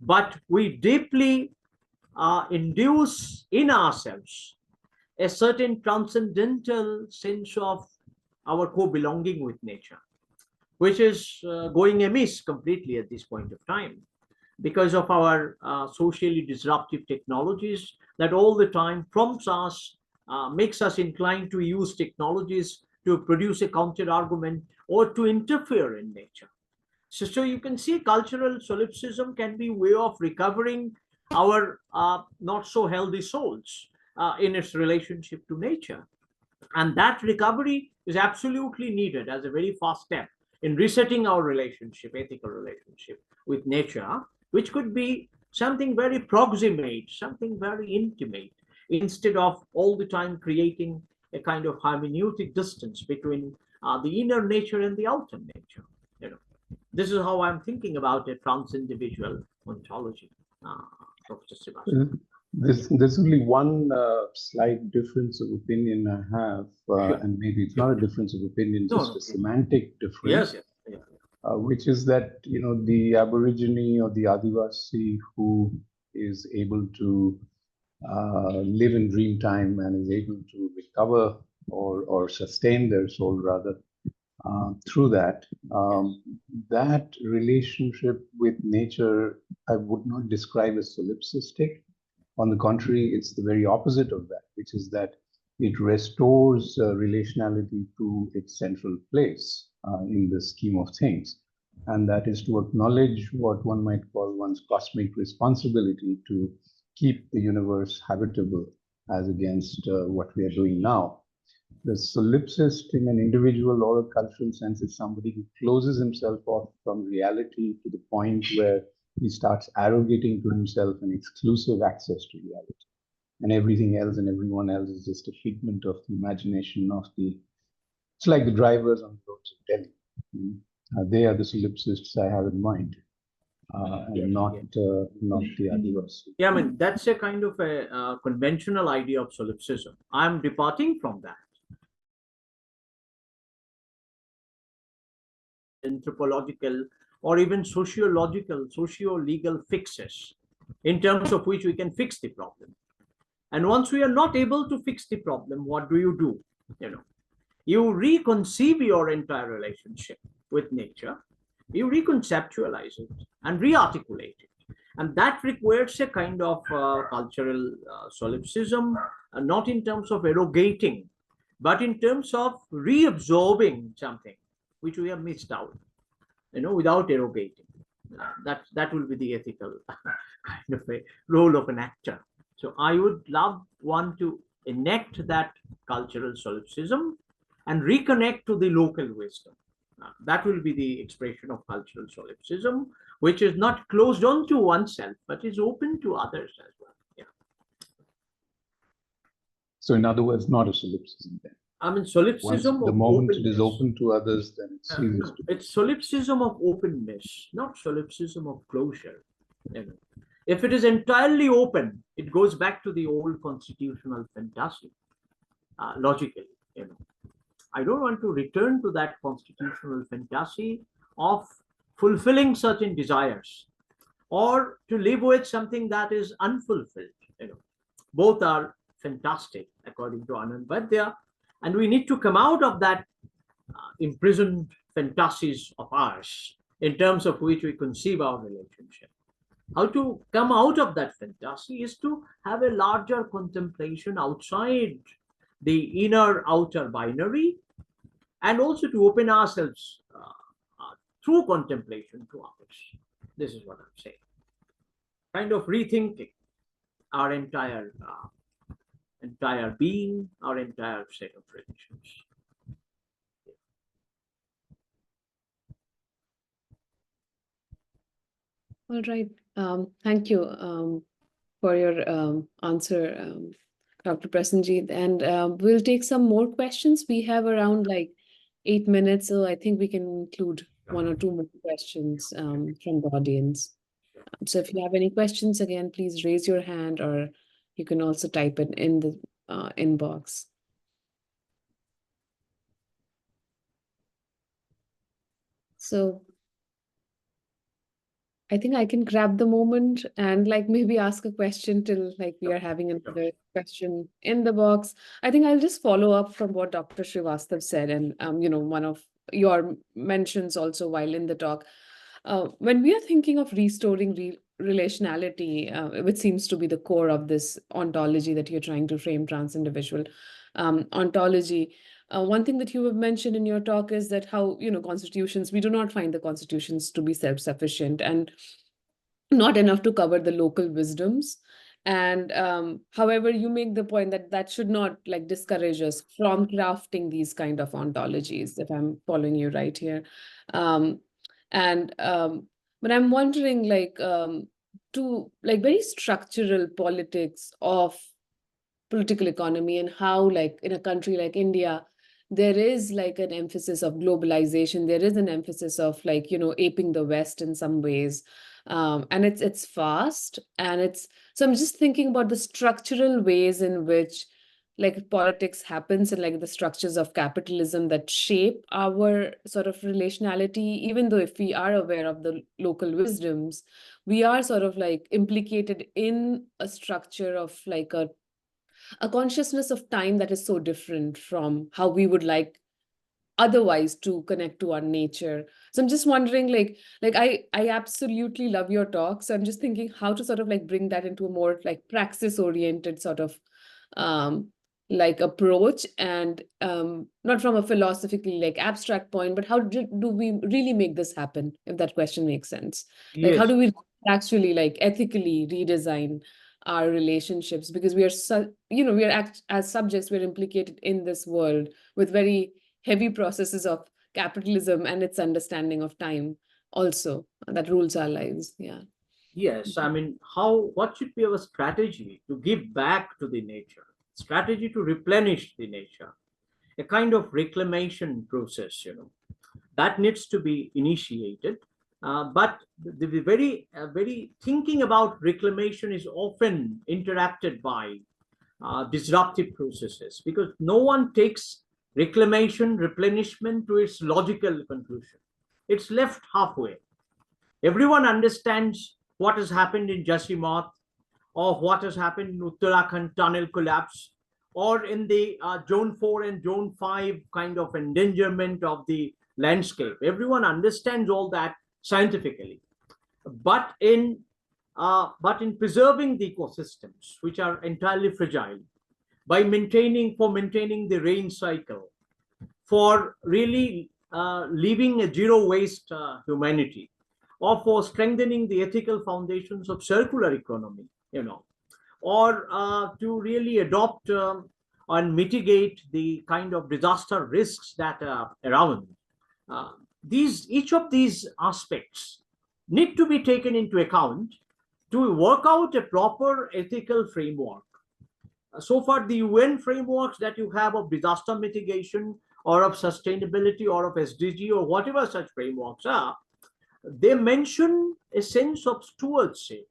but we deeply induce in ourselves a certain transcendental sense of our co-belonging with nature, which is going amiss completely at this point of time because of our socially disruptive technologies that all the time prompts us, makes us inclined to use technologies to produce a counter argument or to interfere in nature. So you can see cultural solipsism can be a way of recovering our not so healthy souls in its relationship to nature. And that recovery is absolutely needed as a very first step in resetting our relationship, ethical relationship with nature, which could be something very proximate, something very intimate, instead of all the time creating a kind of hermeneutic distance between the inner nature and the outer nature. This is how I'm thinking about a trans-individual ontology, Professor Biswas. There's only one slight difference of opinion I have, and maybe it's not a difference of opinion, just a semantic difference. Yes. Which is that, the Aborigine or the Adivasi who is able to live in dream time and is able to recover or sustain their soul rather through that, that relationship with nature I would not describe as solipsistic. On the contrary, it's the very opposite of that, which is that it restores relationality to its central place in the scheme of things. And that is to acknowledge what one might call one's cosmic responsibility to keep the universe habitable as against what we are doing now. The solipsist in an individual or a cultural sense is somebody who closes himself off from reality to the point where he starts arrogating to himself an exclusive access to reality. And everything else and everyone else is just a figment of the imagination of it's like the drivers on the roads of Delhi. They are the solipsists I have in mind, and not the Adivasi. Yeah, I mean, that's a kind of a conventional idea of solipsism. I'm departing from that. Anthropological or even sociological, socio-legal fixes in terms of which we can fix the problem. And once we are not able to fix the problem, what do? You reconceive your entire relationship with nature, you reconceptualize it and rearticulate it. And that requires a kind of cultural solipsism, not in terms of erogating, but in terms of reabsorbing something which we have missed out, without erogating. That will be the ethical kind of a role of an actor. So I would love one to enact that cultural solipsism and reconnect to the local wisdom. That will be the expression of cultural solipsism, which is not closed on to oneself, but is open to others as well. Yeah. So in other words, not a solipsism then. I mean, solipsism the moment it is open to others, then it ceases to be. It's solipsism of openness, not solipsism of closure. If it is entirely open, it goes back to the old constitutional fantasy, logically. I don't want to return to that constitutional fantasy of fulfilling certain desires or to live with something that is unfulfilled. Both are fantastic, according to Anand Vaidya, and we need to come out of that imprisoned fantasies of ours in terms of which we conceive our relationship. How to come out of that fantasy is to have a larger contemplation outside the inner-outer binary, and also to open ourselves through contemplation to others. This is what I'm saying. Kind of rethinking our entire being, our entire set of relations. All right. Thank you for your answer, Dr. Prasenjit. And we'll take some more questions. We have around like 8 minutes, so I think we can include 1 or 2 more questions from the audience. So if you have any questions, again, please raise your hand, or you can also type it in the inbox. So I think I can grab the moment and like maybe ask a question till like we are having another question in the box. I think I'll just follow up from what Dr. Srivastav said and one of your mentions also while in the talk. When we are thinking of restoring relationality, which seems to be the core of this ontology that you're trying to frame, trans-individual ontology, one thing that you have mentioned in your talk is that how, constitutions, we do not find the constitutions to be self-sufficient and not enough to cover the local wisdoms. And however, you make the point that that should not like discourage us from crafting these kind of ontologies, if I'm following you right here. Um, but I'm wondering to like very structural politics of political economy and how like in a country like India, there is like an emphasis of globalization. There is an emphasis of like, aping the West in some ways. And it's fast and so I'm just thinking about the structural ways in which like politics happens and like the structures of capitalism that shape our sort of relationality, even though if we are aware of the local wisdoms, we are sort of like implicated in a structure of like a consciousness of time that is so different from how we would like otherwise to connect to our nature. So I'm just wondering, I absolutely love your talk. So I'm just thinking how to sort of like bring that into a more like praxis oriented sort of like approach, and not from a philosophically like abstract point, but how do we really make this happen, if that question makes sense? Like how Yes. do we actually like ethically redesign our relationships, because we are we are as subjects, we're implicated in this world with very heavy processes of capitalism and its understanding of time also that rules our lives. Yeah. Yes, I mean, what should be our strategy to give back to the nature? Strategy to replenish the nature, a kind of reclamation process, that needs to be initiated. But the very thinking about reclamation is often interrupted by disruptive processes, because no one takes reclamation, replenishment to its logical conclusion. It's left halfway. Everyone understands what has happened in Jaisalmer, or what has happened in Uttarakhand tunnel collapse, or in the Zone 4 and Zone 5 kind of endangerment of the landscape. Everyone understands all that scientifically. But in preserving the ecosystems, which are entirely fragile, by maintaining the rain cycle, for really living a zero waste humanity, or for strengthening the ethical foundations of circular economy, or to really adopt and mitigate the kind of disaster risks that are around. Each of these aspects need to be taken into account to work out a proper ethical framework. So far, the UN frameworks that you have of disaster mitigation or of sustainability or of SDG or whatever such frameworks are, they mention a sense of stewardship,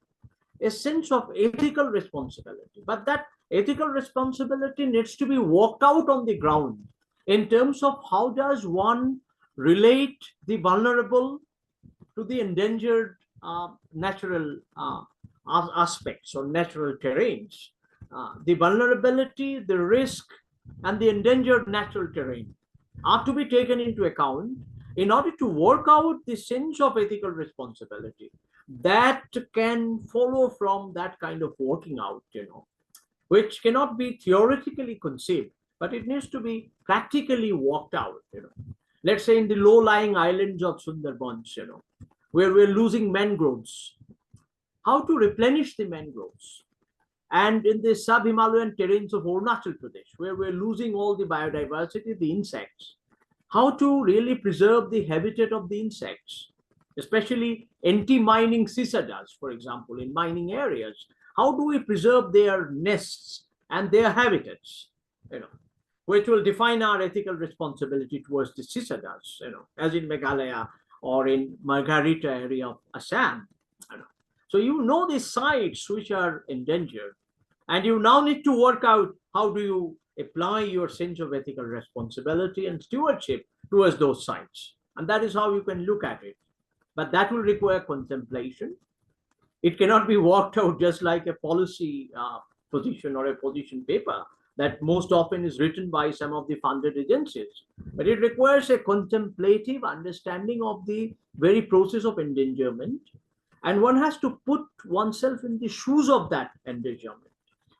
a sense of ethical responsibility. But that ethical responsibility needs to be worked out on the ground in terms of how does one relate the vulnerable to the endangered natural aspects or natural terrains. The vulnerability, the risk, and the endangered natural terrain are to be taken into account in order to work out the sense of ethical responsibility that can follow from that kind of working out, which cannot be theoretically conceived, but it needs to be practically worked out. Let's say in the low-lying islands of Sundarbans, where we're losing mangroves, how to replenish the mangroves. And in the sub-Himalayan terrains of Arunachal Pradesh, where we're losing all the biodiversity, the insects, how to really preserve the habitat of the insects, especially anti-mining cicadas, for example, in mining areas. How do we preserve their nests and their habitats, which will define our ethical responsibility towards the cicadas, as in Meghalaya or in Margarita area of Assam. So these sites which are endangered, and you now need to work out how do you apply your sense of ethical responsibility and stewardship towards those sites. And that is how you can look at it. but that will require contemplation. It cannot be worked out just like a policy position or a position paper that most often is written by some of the funded agencies. But it requires a contemplative understanding of the very process of endangerment. And one has to put oneself in the shoes of that endangerment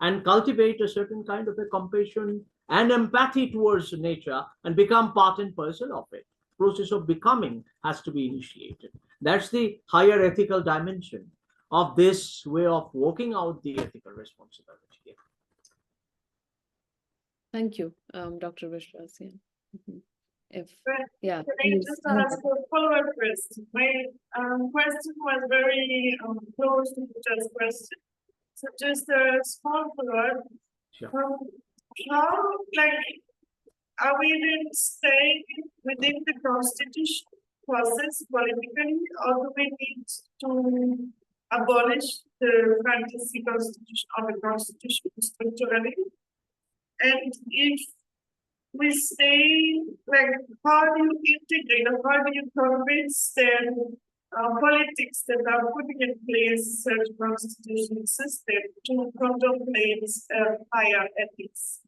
and cultivate a certain kind of a compassion and empathy towards nature and become part and parcel of it. Process of becoming has to be initiated. That's the higher ethical dimension of this way of working out the ethical responsibility. Thank you, Dr. Biswas. Yeah. Can I just ask a follow-up question? My question was very close to Peter's question. So just a small follow-up. Sure. How, are we then staying within the constitution process politically, or do we need to abolish the fantasy constitution or the constitution structurally? And if we stay, how do you integrate or how do you convince them politics that are putting in place such constitutional system to contemplate higher ethics?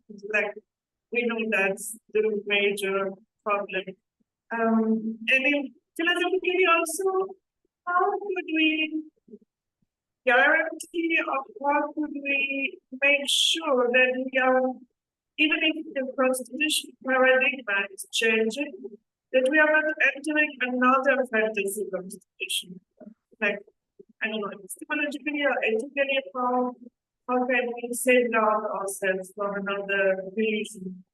We know that's the major problem. And in philosophically also, how could we guarantee or how could we make sure that we are, even if the constitution paradigm is changing, that we are not entering another fantasy constitution? I don't know, epistemologically or ethically, how can we safeguard ourselves from another religion?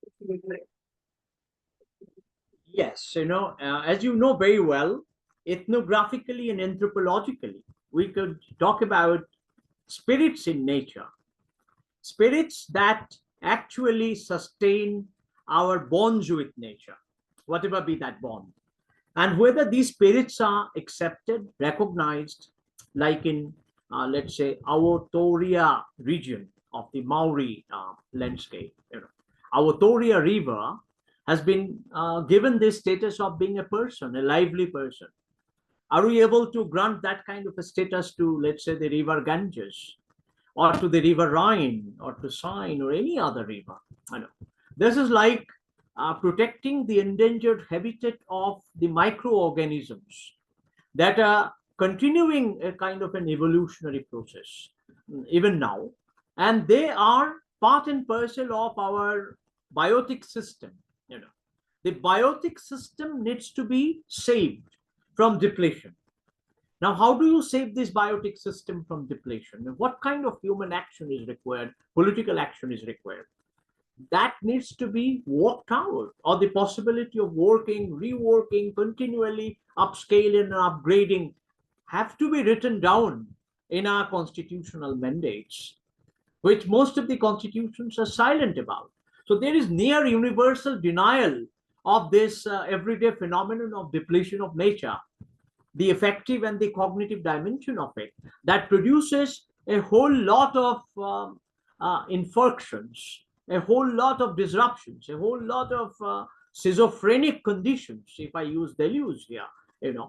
Yes, as you know very well, ethnographically and anthropologically, we could talk about spirits in nature, spirits that actually sustain our bonds with nature, whatever be that bond. And whether these spirits are accepted, recognized, like in, let's say, Aotoria region of the Maori landscape. Aotoria River has been given this status of being a person, a lively person. Are we able to grant that kind of a status to, let's say, the river Ganges, or to the river Rhine, or to Seine, or any other river? I know. This is like protecting the endangered habitat of the microorganisms that are continuing a kind of an evolutionary process, even now. And they are part and parcel of our biotic system. The biotic system needs to be saved from depletion. Now, how do you save this biotic system from depletion? What kind of human action is required? Political action is required. That needs to be worked out, or the possibility of working, reworking, continually upscaling and upgrading have to be written down in our constitutional mandates, which most of the constitutions are silent about. So there is near universal denial of this everyday phenomenon of depletion of nature, the affective and the cognitive dimension of it, that produces a whole lot of infractions, a whole lot of disruptions, a whole lot of schizophrenic conditions, if I use deluge here,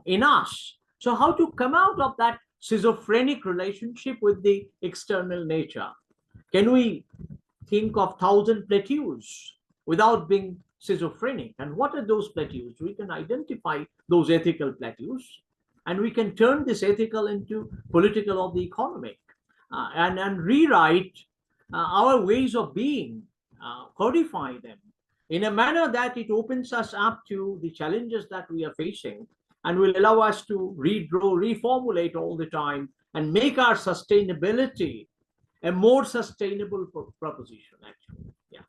in us. So how to come out of that schizophrenic relationship with the external nature? Can we think of 1,000 plateaus without being schizophrenic? And what are those plateaus? We can identify those ethical plateaus, and we can turn this ethical into political of the economic, and rewrite our ways of being, codify them in a manner that it opens us up to the challenges that we are facing, and will allow us to redraw, reformulate all the time, and make our sustainability a more sustainable proposition, actually. Yeah.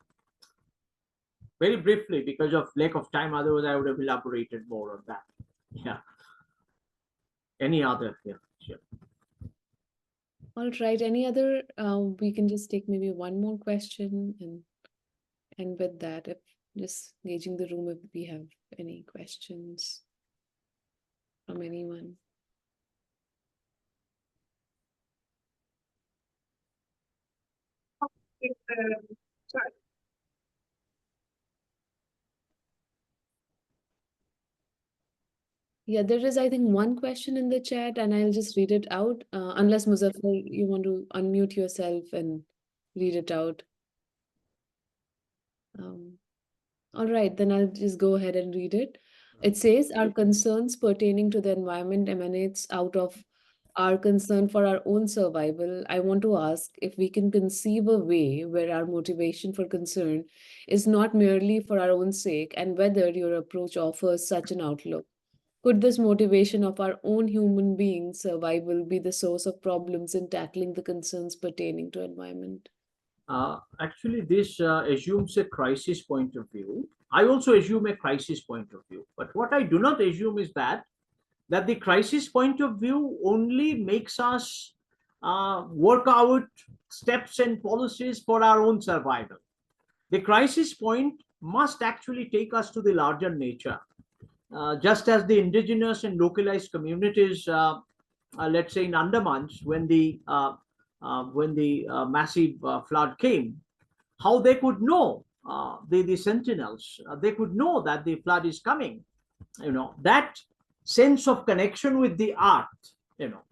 Very briefly, because of lack of time, otherwise I would have elaborated more on that. Yeah. Any other? Yeah, sure. All right. Any other? We can just take maybe one more question, and with that, if just gauging the room, if we have any questions from anyone. Sorry. Yeah, there is, I think, one question in the chat, and I'll just read it out. Unless Muzaffar, you want to unmute yourself and read it out. All right, then I'll just go ahead and read it. It says, our concerns pertaining to the environment emanates out of our concern for our own survival. I want to ask if we can conceive a way where our motivation for concern is not merely for our own sake, and whether your approach offers such an outlook. Could this motivation of our own human being survival be the source of problems in tackling the concerns pertaining to environment? Actually, this assumes a crisis point of view. I also assume a crisis point of view. But what I do not assume is that the crisis point of view only makes us work out steps and policies for our own survival. The crisis point must actually take us to the larger nature. Just as the indigenous and localized communities, let's say in Andamans, when the massive flood came, how they could know, the sentinels, they could know that the flood is coming. That sense of connection with the earth,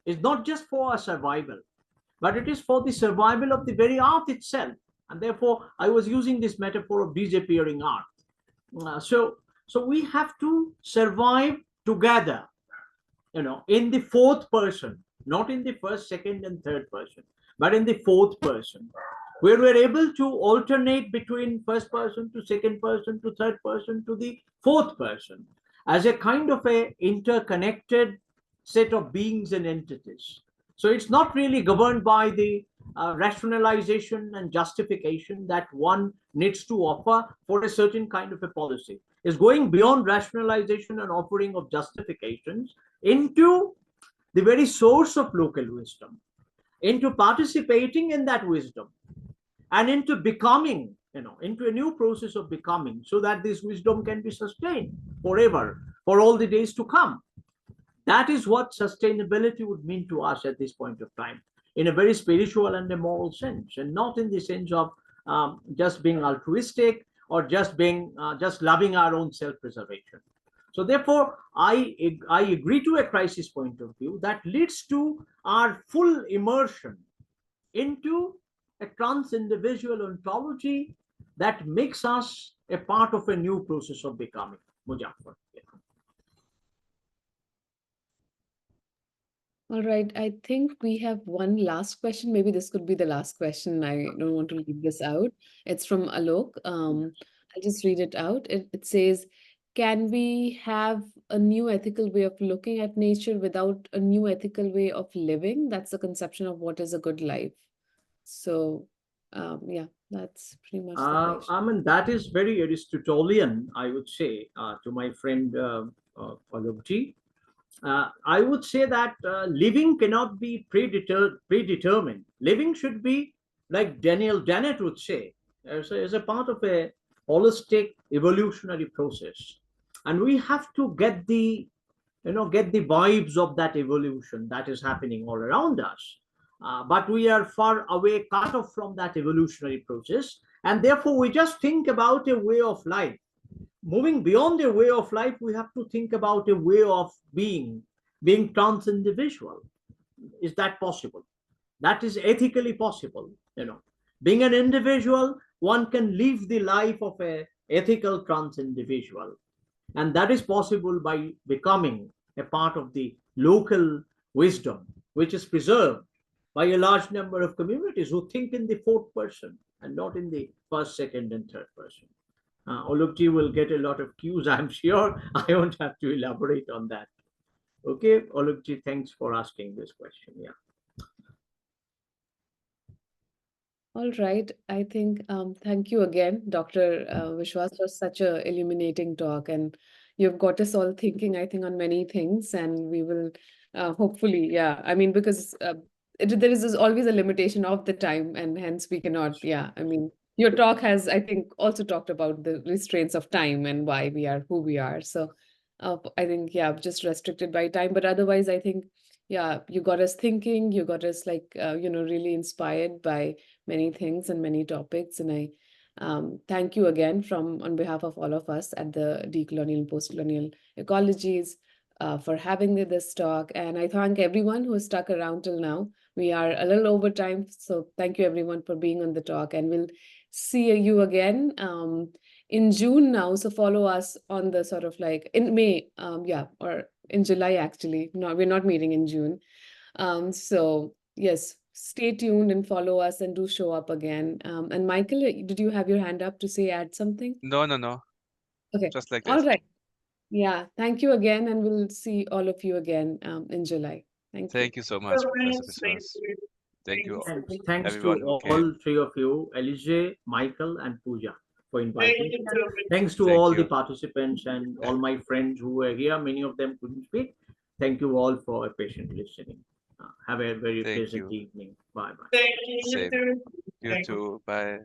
is not just for our survival, but it is for the survival of the very earth itself. And therefore, I was using this metaphor of disappearing earth. So we have to survive together, in the fourth person, not in the first, second, and third person, but in the fourth person, where we're able to alternate between first person to second person to third person to the fourth person as a kind of a interconnected set of beings and entities. So it's not really governed by the rationalization and justification that one needs to offer for a certain kind of a policy. It's going beyond rationalization and offering of justifications into the very source of local wisdom, into participating in that wisdom, and into becoming, into a new process of becoming, so that this wisdom can be sustained forever, for all the days to come. That is what sustainability would mean to us at this point of time, in a very spiritual and a moral sense, and not in the sense of just being altruistic or just being just loving our own self-preservation. So therefore, I agree to a crisis point of view that leads to our full immersion into a trans-individual ontology that makes us a part of a new process of becoming. Muzaffar. All right, I think we have one last question. Maybe this could be the last question. I don't want to leave this out. It's from Alok. I'll just read it out. It says, can we have a new ethical way of looking at nature without a new ethical way of living? That's the conception of what is a good life. So, yeah, that's pretty much the question. I mean, that is very Aristotelian, I would say, to my friend Alokji. I would say that living cannot be predetermined. Living should be, like Daniel Dennett would say, as a part of a holistic evolutionary process. And we have to get the vibes of that evolution that is happening all around us. But we are far away, cut off from that evolutionary process. And therefore, we just think about a way of life. Moving beyond a way of life, we have to think about a way of being trans-individual. Is that possible? That is ethically possible. Being an individual, one can live the life of a ethical trans-individual. And that is possible by becoming a part of the local wisdom, which is preserved by a large number of communities who think in the fourth person and not in the first, second, and third person. Olukji will get a lot of cues, I'm sure. I won't have to elaborate on that. Okay, Olukji, thanks for asking this question. Yeah. All right. I think, thank you again, Dr. Biswas, for such a illuminating talk. And you've got us all thinking, I think, on many things. And we will hopefully, yeah, I mean, because there is always a limitation of the time, and hence we cannot, yeah, I mean, your talk has, I think, also talked about the restraints of time and why we are who we are. So I think, yeah, just restricted by time. But otherwise, I think, yeah, you got us thinking, you got us like, really inspired by many things and many topics. And I thank you again on behalf of all of us at the Decolonial and Postcolonial Ecologies. for having this talk. And I thank everyone who stuck around till now. We are a little over time, so thank you everyone for being on the talk, and we'll see you again in June now. So follow us on the sort of like in May, yeah, or in July actually. No, we're not meeting in June. So yes, stay tuned and follow us and do show up again. And Michael, did you have your hand up to say add something? No. Okay. Just like All that. right. Yeah. Thank you again, and we'll see all of you again in July. Thank you so much, Professor Biswas. Thank you, Thanks everyone to who all came. three of you, Elise, Michael, and Pooja, for inviting me. Thanks to Thank all you. the participants and all my friends who were here. Many of them couldn't speak. Thank you all for patient listening. Have a very Thank pleasant you. evening. Bye bye. Thank you. Same. You too. You too. Bye.